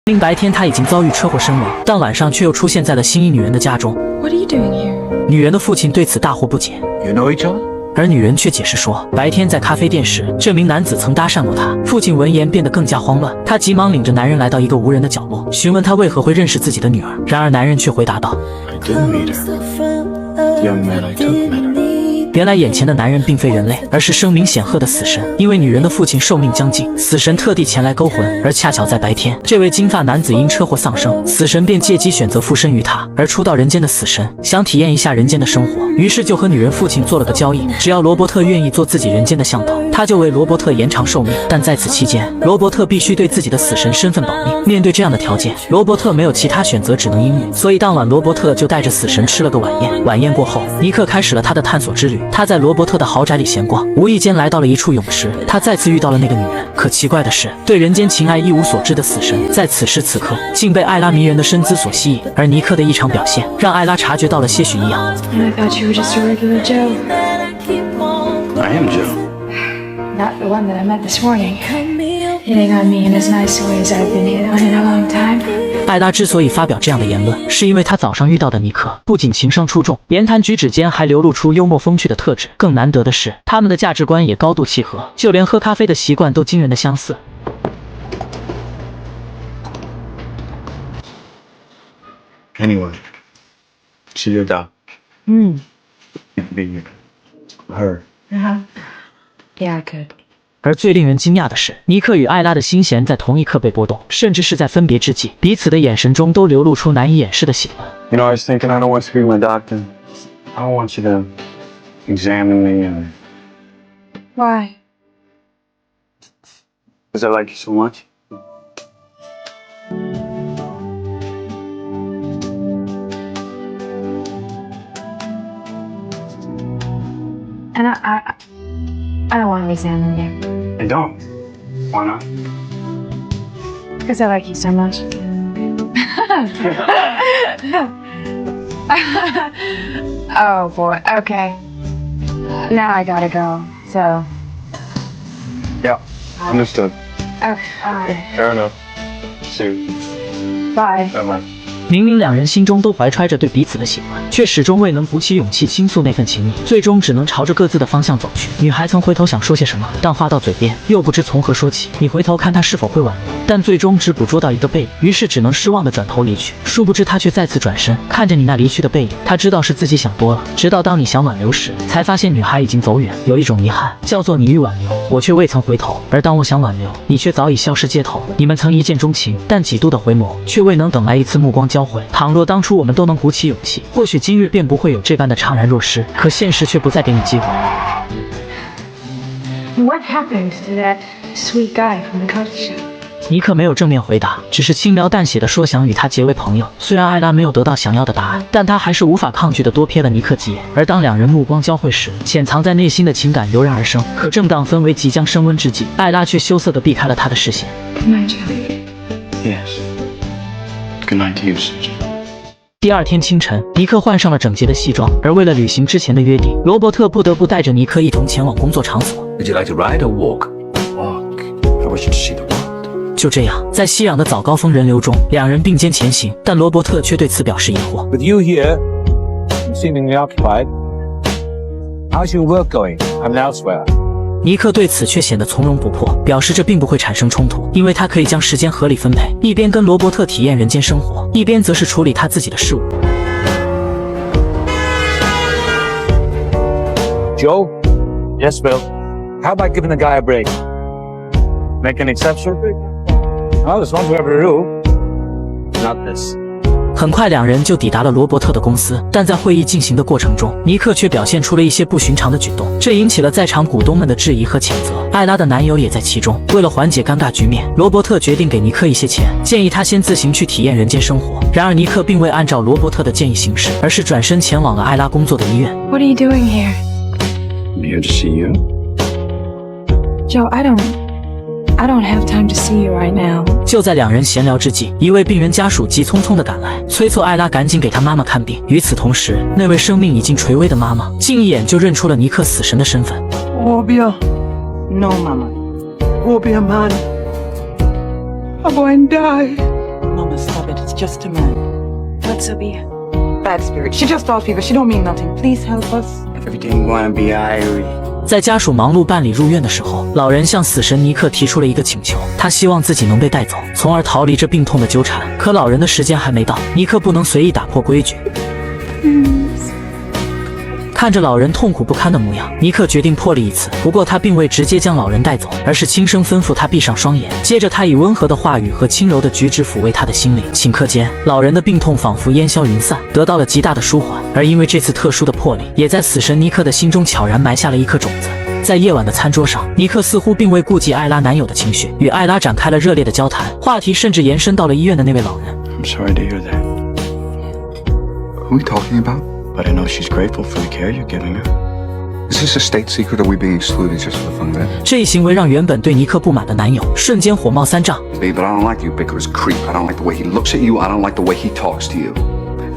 明白天他已经遭遇车祸身亡，但晚上却又出现在了心仪女人的家中。What are you doing here? 女人的父亲对此大惑不解。 You know each other? 而女人却解释说，白天在咖啡店时，这名男子曾搭讪过她。父亲闻言变得更加慌乱，他急忙领着男人来到一个无人的角落，询问他为何会认识自己的女儿。然而男人却回答道 I didn't meet her. The young man I took met her. 原来眼前的男人并非人类，而是声名显赫的死神。因为女人的父亲寿命将近，死神特地前来勾魂，而恰巧在白天，这位金发男子因车祸丧生，死神便借机选择附身于他。而初到人间的死神想体验一下人间的生活，于是就和女人父亲做了个交易，只要罗伯特愿意做自己人间的向导，他就为罗伯特延长寿命。但在此期间，罗伯特必须对自己的死神身份保密。面对这样的条件，罗伯特没有其他选择，只能应允。所以当晚，罗伯特就带着死神吃了个晚宴。晚宴过后，尼克开始了他的探索之旅。他在罗伯特的豪宅里闲逛，无意间来到了一处泳池，他再次遇到了那个女人。可奇怪的是，对人间情爱一无所知的死神，在此时此刻竟被艾拉迷人的身姿所吸引。而尼克的异常表现，让艾拉察觉到了些许异样。 And I thought you were just a regular Joe. I am Joe. Not the one that I met this morning. Hitting on me in as nice a way as I've been hit on in a long time. 艾拉之所以发表这样的言论，是因为她早上遇到的尼克不仅情商出众，言谈举止间还流露出幽默风趣的特质。更难得的是，他们的价值观也高度契合，就连喝咖啡的习惯都惊人的相似。 Anyway, she's your dog. Be her. Yeah, I could. 而最令人惊讶的是，尼克与艾拉的心弦在同一刻被波动，甚至是在分别之际，彼此的眼神中都流露出难以掩饰的喜欢。 You know, I was thinking I don't want you to be my doctor. I don't want you to examine me and Why? because I like you so much. And I don't want to examine you. I don't. Why not? Because I like you so much. Oh boy. Okay. Now I gotta go. So. Yeah. Understood. Okay. All right. Fair enough. See you. Bye. Bye. 明明两人心中都怀揣着对彼此的喜欢，却始终未能鼓起勇气倾诉那份情谊，最终只能朝着各自的方向走去。女孩曾回头想说些什么，但话到嘴边又不知从何说起。你回头看他是否会挽留，但最终只捕捉到一个背影，于是只能失望地转头离去。殊不知他却再次转身，看着你那离去的背影，他知道是自己想多了。直到当你想挽留时，才发现女孩已经走远。有一种遗憾，叫做你欲挽留，我却未曾回头；而当我想挽留，你却早已消失街头。你们曾一见钟情，但几度的回眸，却未能等来一次目光交汇。倘若当初我们都能鼓起勇气，或许今日便不会有这般的怅然若失。可现实却不再给你机会。 What happened to that sweet guy from the coffee shop? 尼克没有正面回答，只是轻描淡写的说想与他结为朋友。虽然艾拉没有得到想要的答案，但他还是无法抗拒的多瞥了尼克几眼。而当两人目光交汇时，潜藏在内心的情感油然而生。可正当氛围即将升温之际，艾拉却羞涩地避开了他的视线。 Good night, Joe. Yes. Good night to you, sister. 第二天清晨，尼克换上了整洁的西装，而为了履行之前的约定，罗伯特不得不带着尼克一同前往工作场所。 Would you like to ride or walk? Walk. I wish you to see the world. 就这样，在熙攘的早高峰人流中，两人并肩前行，但罗伯特却对此表示疑惑。 With you here, seemingly occupied, how's your work going? I'm elsewhere. 尼克对此却显得从容不迫，表示这并不会产生冲突，因为他可以将时间合理分配，一边跟罗伯特体验人间生活，一边则是处理他自己的事务。 Joe? Yes, Bill. How about giving the guy a break? Make an exception? Well, there's one for every rule. Not this. 很快，两人就抵达了罗伯特的公司，但在会议进行的过程中，尼克却表现出了一些不寻常的举动，这引起了在场股东们的质疑和谴责。艾拉的男友也在其中。为了缓解尴尬局面，罗伯特决定给尼克一些钱，建议他先自行去体验人间生活。然而，尼克并未按照罗伯特的建议行事，而是转身前往了艾拉工作的医院。 What are you doing here? I'm here to see you. Joe, I don't have time to see you right now. 就在两人闲聊之际，一位病人家属急匆匆地赶来，催促艾拉赶紧给他妈妈看病。与此同时，那位生命已经垂危的妈妈，竟一眼就认出了尼克死神的身份。 Orbia. No, Mama. Orbia, man. I'm going to die. stop it. It's just a man. What's Sophia? Bad spirit. She just thought fever. She don't mean nothing. Please help us. Everything gonna be alright. 在家属忙碌办理入院的时候，老人向死神尼克提出了一个请求，他希望自己能被带走，从而逃离这病痛的纠缠。可老人的时间还没到，尼克不能随意打破规矩。看着老人痛苦不堪的模样，尼克决定破例一次。不过他并未直接将老人带走，而是轻声吩咐他闭上双眼。接着他以温和的话语和轻柔的举止抚慰他的心灵。顷刻间，老人的病痛仿佛烟消云散，得到了极大的舒缓。而因为这次特殊的破例，也在死神尼克的心中悄然埋下了一颗种子。在夜晚的餐桌上，尼克似乎并未顾及艾拉男友的情绪，与艾拉展开了热烈的交谈，话题甚至延伸到了医院的那位老人。 I'm sorry to hear that. Who are we talking about? But I know she's grateful for the care you're giving her. Is this a state secret or are we being excluded just for the fun of it? 这一行为让原本对尼克不满的男友瞬間火冒三丈。 Babe, but I don't like you, ubiquitous creep. I don't like the way he looks at you. I don't like the way he talks to you.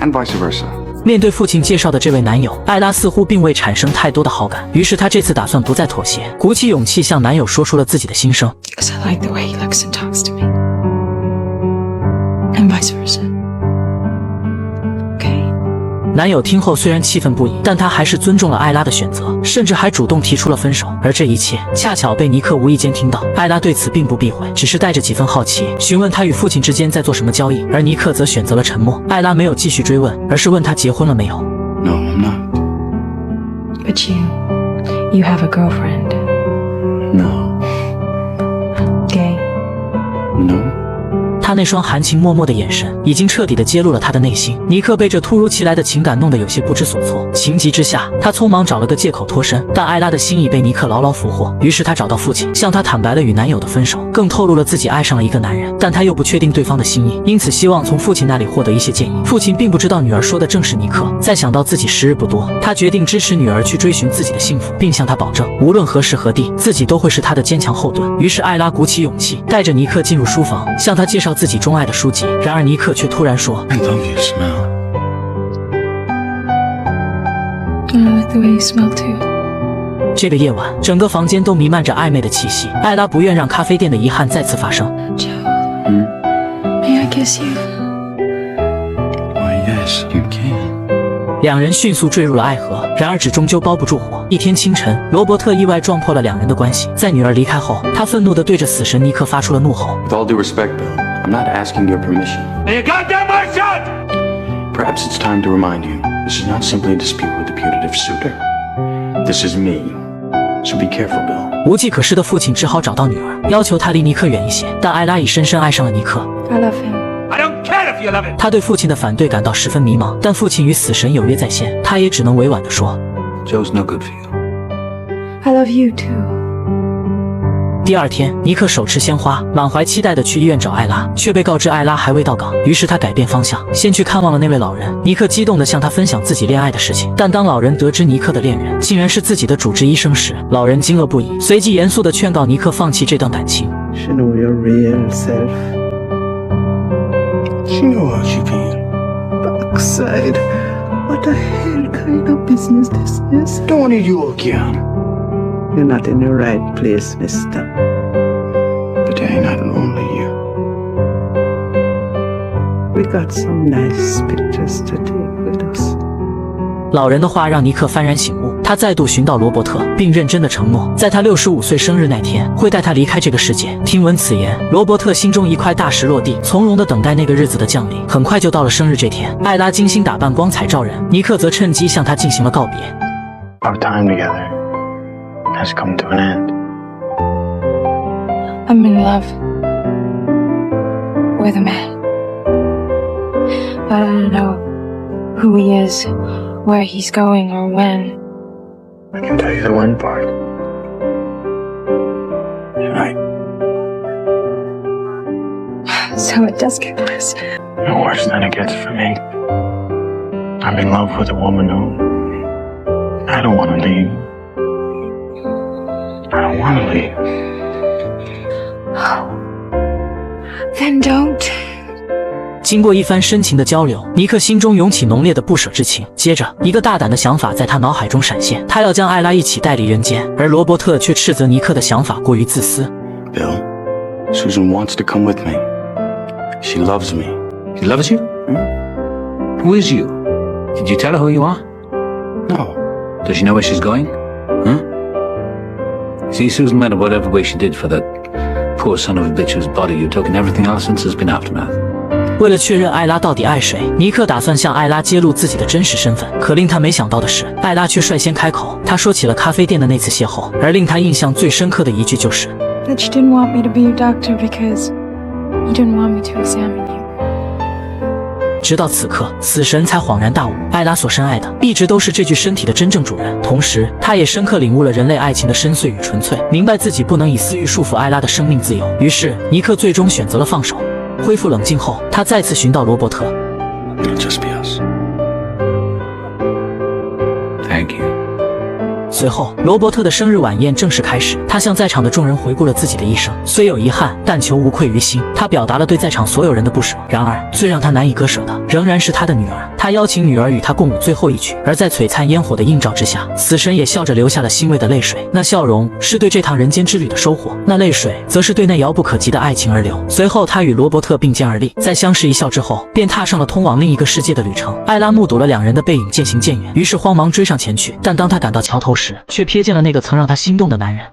And vice versa. 面对父亲介绍的这位男友，艾拉似乎并未产生太多的好感，于是她这次打算不再妥协，鼓起勇气向男友说出了自己的心声。 Because I like the way he looks and talks to me. And vice versa. Okay. 男友听后虽然气愤不已，但他还是尊重了艾拉的选择，甚至还主动提出了分手。而这一切恰巧被尼克无意间听到。艾拉对此并不避讳，只是带着几分好奇，询问他与父亲之间在做什么交易。而尼克则选择了沉默。艾拉没有继续追问，而是问他结婚了没有。 No, I'm not. But you have a girlfriend. No. Gay. No. 他那双含情脉脉的眼神已经彻底地揭露了他的内心。尼克被这突如其来的情感弄得有些不知所措，情急之下，他匆忙找了个借口脱身。但艾拉的心已被尼克牢牢俘获，于是他找到父亲，向他坦白了与男友的分手，更透露了自己爱上了一个男人，但他又不确定对方的心意，因此希望从父亲那里获得一些建议。父亲并不知道女儿说的正是尼克。在想到自己时日不多，他决定支持女儿去追寻自己的幸福，并向她保证，无论何时何地，自己都会是她的坚强后盾。于是艾拉鼓起勇气，带着尼克进入书房，向他介绍自己钟爱的书籍。然而尼克却突然说 I love your smell. I like the way you smell too. 这个夜晚，整个房间都弥漫着暧昧的气息。艾拉不愿让咖啡店的遗憾再次发生。 Joe, may I kiss you? Why, yes, you can. 两人迅速坠入了爱河，然而纸终究包不住火。一天清晨，罗伯特意外撞破了两人的关系。在女儿离开后，他愤怒地对着死神尼克发出了怒吼。 With all due respect, Bill, I'm not asking your permission. You goddamn my shot! Perhaps it's time to remind you, this is not simply a dispute with the putative suitor. This is me. So be careful, Bill. 无计可施的父亲只好找到女儿，要求她离尼克远一些。但艾拉已深深爱上了尼克。 I love him. I don't care if you love it. 他对父亲的反对感到十分迷茫，但父亲与死神有约在先，他也只能委婉地说。 Joe's no good for you. I love you too. 第二天，尼克手持鲜花，满怀期待地去医院找艾拉，却被告知艾拉还未到岗。于是他改变方向，先去看望了那位老人。尼克激动地向他分享自己恋爱的事情，但当老人得知尼克的恋人竟然是自己的主治医生时，老人惊愕不已，随即严肃地劝告尼克放弃这段感情。 You should know your real self. She know how she feel. Backside. What the hell kind of business this is? Don't need you again. You're not in the right place, mister. But I ain't not lonely here. We got some nice pictures to take with us. 老人的话让尼克幡然醒悟，他再度寻到罗伯特，并认真的承诺，在他65岁生日那天会带他离开这个世界。听闻此言，罗伯特心中一块大石落地，从容的等待那个日子的降临。很快就到了生日这天，艾拉精心打扮，光彩照人，尼克则趁机向她进行了告别。 Our time together has come to an end. I'm in love with a man. But I don't know who he is, where he's going, or when. I can tell you the one part. Tonight. So it does get worse. No worse than it gets for me. I'm in love with a woman who I don't want to leave. I don't want to leave. Then don't. 经过一番深情的交流，尼克心中涌起浓烈的不舍之情。接着，一个大胆的想法在他脑海中闪现，他要将艾拉一起带离人间。而罗伯特却斥责尼克的想法过于自私。 Bill, Susan wants to come with me. She loves me. She loves you? Who is you? Did you tell her who you are? No. Does she know where she's going? Huh? See, Susan went whatever way she did for that poor son of a bitch whose body you took and everything else since has been aftermath. 为了确认艾拉到底爱谁，尼克打算向艾拉揭露自己的真实身份。可令他没想到的是，艾拉却率先开口。他说起了咖啡店的那次邂逅，而令他印象最深刻的一句就是That you didn't want me to be your doctor because you didn't want me to examine you. 直到此刻，死神才恍然大悟，艾拉所深爱的一直都是这具身体的真正主人。同时，他也深刻领悟了人类爱情的深邃与纯粹，明白自己不能以私欲束缚艾拉的生命自由。于是，尼克最终选择了放手。恢复冷静后，他再次寻到罗伯特。It'll just be us. Thank you. 随后，罗伯特的生日晚宴正式开始。他向在场的众人回顾了自己的一生，虽有遗憾，但求无愧于心。他表达了对在场所有人的不舍。然而，最让他难以割舍的，仍然是他的女儿。他邀请女儿与他共舞最后一曲，而在璀璨烟火的映照之下，死神也笑着流下了欣慰的泪水。那笑容是对这趟人间之旅的收获，那泪水则是对那遥不可及的爱情而流。随后，他与罗伯特并肩而立，在相视一笑之后，便踏上了通往另一个世界的旅程。艾拉目睹了两人的背影渐行渐远，于是慌忙追上前去。但当他赶到桥头时，却瞥见了那个曾让他心动的男人。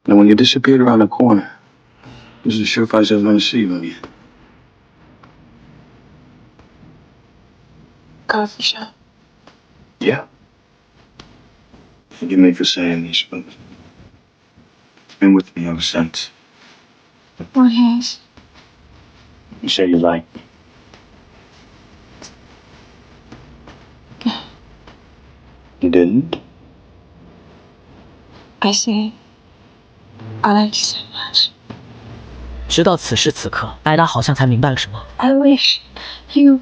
And when you disappeared around the corner, I wasn't sure if I was ever going to see you again. Coffee shop. Yeah. Forgive me for saying this, but it's been with me ever since. What has? You say you like me. You didn't? I say I like you so much. 直到此时此刻，艾拉好像才明白了什么。I wish you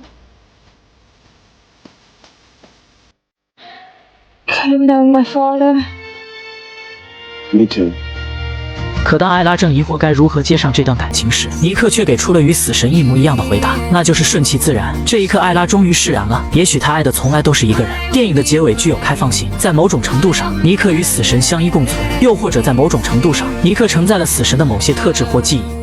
could have known my father. Me too. 可当艾拉正疑惑该如何接上这段感情时，尼克却给出了与死神一模一样的回答，那就是顺其自然。这一刻，艾拉终于释然了。也许他爱的从来都是一个人。电影的结尾具有开放性，在某种程度上，尼克与死神相依共存，又或者在某种程度上，尼克承载了死神的某些特质或记忆。